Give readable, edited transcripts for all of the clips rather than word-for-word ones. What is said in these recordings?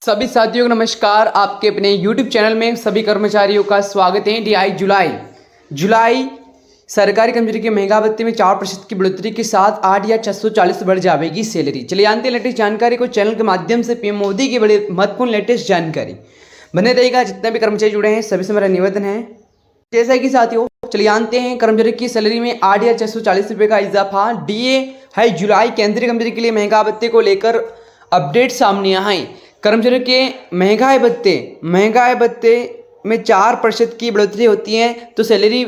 सभी साथियों को नमस्कार। आपके अपने YouTube चैनल में सभी कर्मचारियों का स्वागत है। DI जुलाई सरकारी कर्मचारी की महंगा भत्ते में 4% की बढ़ोतरी के साथ 8,640 बढ़ जाएगी सैलरी। चलिए जानते हैं लेटेस्ट जानकारी को चैनल के माध्यम से पीएम मोदी की बड़ी महत्वपूर्ण लेटेस्ट जानकारी बने रहेगा। जितने भी कर्मचारी जुड़े हैं सभी से मेरा निवेदन है, जैसा कि साथियों चलिए जानते हैं कर्मचारी की सैलरी में 8,640 रुपये का इजाफा। DA है जुलाई केंद्रीय कर्मचारी के लिए महंगा भत्ते को लेकर अपडेट सामने आए। कर्मचारियों के महंगाई भत्ते में 4% की बढ़ोतरी होती है तो सैलरी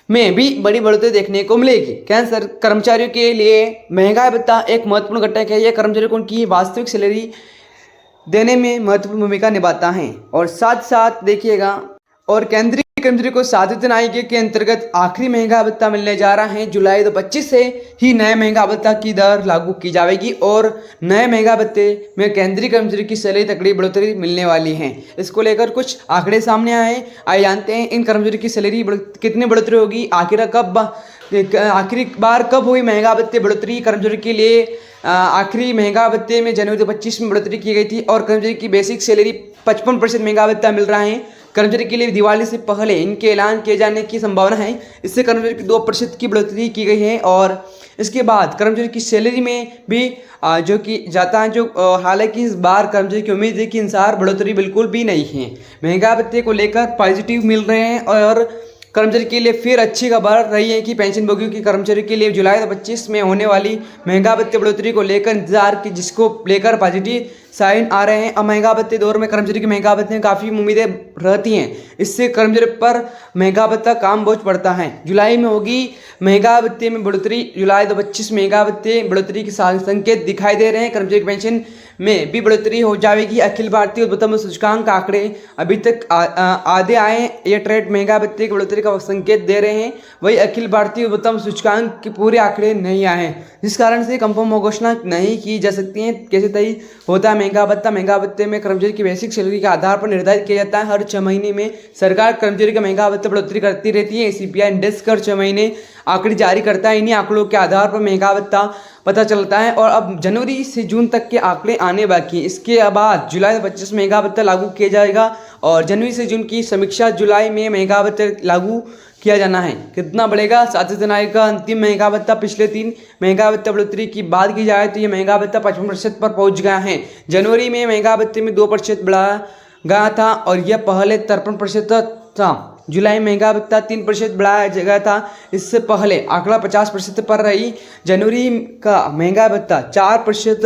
में भी बड़ी बढ़ोतरी देखने को मिलेगी। क्या सर, कर्मचारियों के लिए महंगाई भत्ता एक महत्वपूर्ण घटक है। यह कर्मचारियों को उनकी वास्तविक सैलरी देने में महत्वपूर्ण भूमिका निभाता है। और साथ साथ देखिएगा, और केंद्रीय कर्मचारी को सातवें आयोग के अंतर्गत आखिरी महंगा भत्ता मिलने जा रहा है। जुलाई 2025 से ही नए महंगा भत्ता की दर लागू की जाएगी और नए महंगा भत्ते में केंद्रीय कर्मचारी की सैलरी तकड़ी बढ़ोतरी मिलने वाली है। इसको लेकर कुछ आंकड़े सामने आए, आइए जानते हैं इन कर्मचारी की सैलरी कितनी बढ़ोतरी होगी, आखिरी बार कब हुई महंगा भत्ते बढ़ोतरी। कर्मचारी के लिए आखिरी महंगा भत्ते में जनवरी 2025 में बढ़ोतरी की गई थी और कर्मचारी की बेसिक सैलरी 55% महंगा भत्ता मिल रहा है। कर्मचारी के लिए दिवाली से पहले इनके ऐलान किए जाने की संभावना है। इससे कर्मचारी की 2% की बढ़ोतरी की गई है और इसके बाद कर्मचारी की सैलरी में भी जो कि जाता है हालांकि इस बार कर्मचारी की उम्मीद है कि अनुसार बढ़ोतरी बिल्कुल भी नहीं है। महंगा भत्ते को लेकर पॉजिटिव मिल रहे हैं और कर्मचारी के लिए फिर अच्छी खबर रही है कि पेंशनभोगियों की कर्मचारी के लिए जुलाई 2025 में होने वाली महंगा भत्ते बढ़ोतरी को लेकर इंतजार की, जिसको लेकर पॉजिटिव साइन आ रहे हैं। अब महंगा भत्ते दौर में कर्मचारी की महंगा भत्ते में काफ़ी उम्मीदें रहती हैं। इससे कर्मचारी पर महंगा भत्ता काम बोझ पड़ता है। जुलाई में होगी महंगा भत्ते में बढ़ोतरी। जुलाई 2025 महंगा भत्ते बढ़ोतरी के संकेत दिखाई दे रहे हैं। कर्मचारी की पेंशन में भी बढ़ोतरी हो जाएगी। अखिल भारतीय उद्यम सूचकांक आंकड़े अभी तक आधे आए, ये ट्रेड महंगा भत्ते की बढ़ोतरी का संकेत दे रहे हैं। वही अखिल भारतीय उद्यम सूचकांक के पूरे आंकड़े नहीं आए हैं, जिस कारण से कंफर्म घोषणा नहीं की जा सकती है कैसे तय होता है महंगा भत्ता। महंगा भत्ते में कर्मचारी की बेसिक सैलरी के आधार पर निर्धारित किया जाता है। हर 6 महीने में सरकार कर्मचारी का महंगा भत्ता बढ़ोतरी करती रहती है। CPI इंडेक्स हर 6 महीने आंकड़े जारी करता है। इन्हीं आंकड़ों के आधार पर महंगा भत्ता पता चलता है और अब जनवरी से जून तक के आंकड़े आने बाकी हैं। इसके बाद जुलाई 2025 महंगा भत्ता लागू किया जाएगा और जनवरी से जून की समीक्षा जुलाई में महंगा भत्ता लागू किया जाना है। कितना बढ़ेगा? 7 आयोग का अंतिम महंगा भत्ता पिछले 3 महंगा भत्ता बढ़ोतरी की बात की जाए तो ये महंगा भत्ता 55% पर पहुंच गया है। जनवरी में महंगा भत्ते में 2% बढ़ाया गया था और यह पहले 53% था। जुलाई महंगा भत्ता 3% बढ़ाया गया था। इससे पहले आंकड़ा 50% पर रही। जनवरी का महंगा भत्ता 4%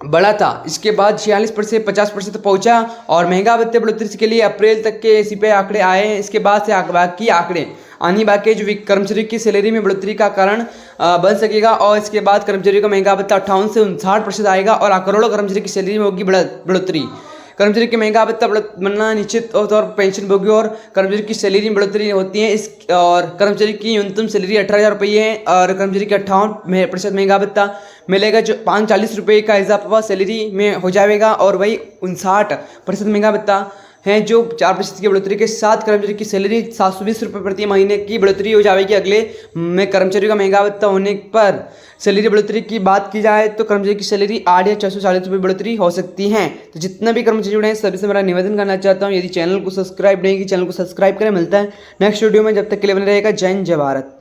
बढ़ा था, इसके बाद 46% 50% पहुंचा और महंगा भत्ते बढ़ोतरी के लिए अप्रैल तक के CPI आंकड़े आए हैं। इसके बाद से बाकी आंकड़े आने बाकी जो कर्मचारी की सैलरी में बढ़ोतरी का कारण बन सकेगा और इसके बाद कर्मचारी का महंगा भत्ता 58 से 59% आएगा और करोड़ों कर्मचारी की सैलरी में होगी बढ़ोतरी। कर्मचारी के महंगा भत्ता बनना निश्चित तौर पर पेंशनभोगियों और कर्मचारी की सैलरी में बढ़ोतरी होती है। और कर्मचारी की न्यूनतम सैलरी 18,000 रुपये है और कर्मचारी के 58% महंगा भत्ता मिलेगा, जो 540 रुपये का इजाफा सैलरी में हो जाएगा। और वही 59% महंगा भत्ता है जो 4% की बढ़ोतरी के साथ कर्मचारी की सैलरी 720 रुपये प्रति महीने की बढ़ोतरी हो जाएगी। अगले में कर्मचारी का महंगा भत्ता होने पर सैलरी बढ़ोतरी की बात की जाए तो कर्मचारी की सैलरी 8,640 रुपये बढ़ोतरी हो सकती है। तो जितना भी कर्मचारी जुड़े हैं सभी से मेरा निवेदन करना चाहता हूँ, यदि चैनल को सब्सक्राइब नहीं की चैनल को सब्सक्राइब करें। मिलता है नेक्स्ट वीडियो में, जब तक के लिए बने रहेगा। जय हिंद जय भारत।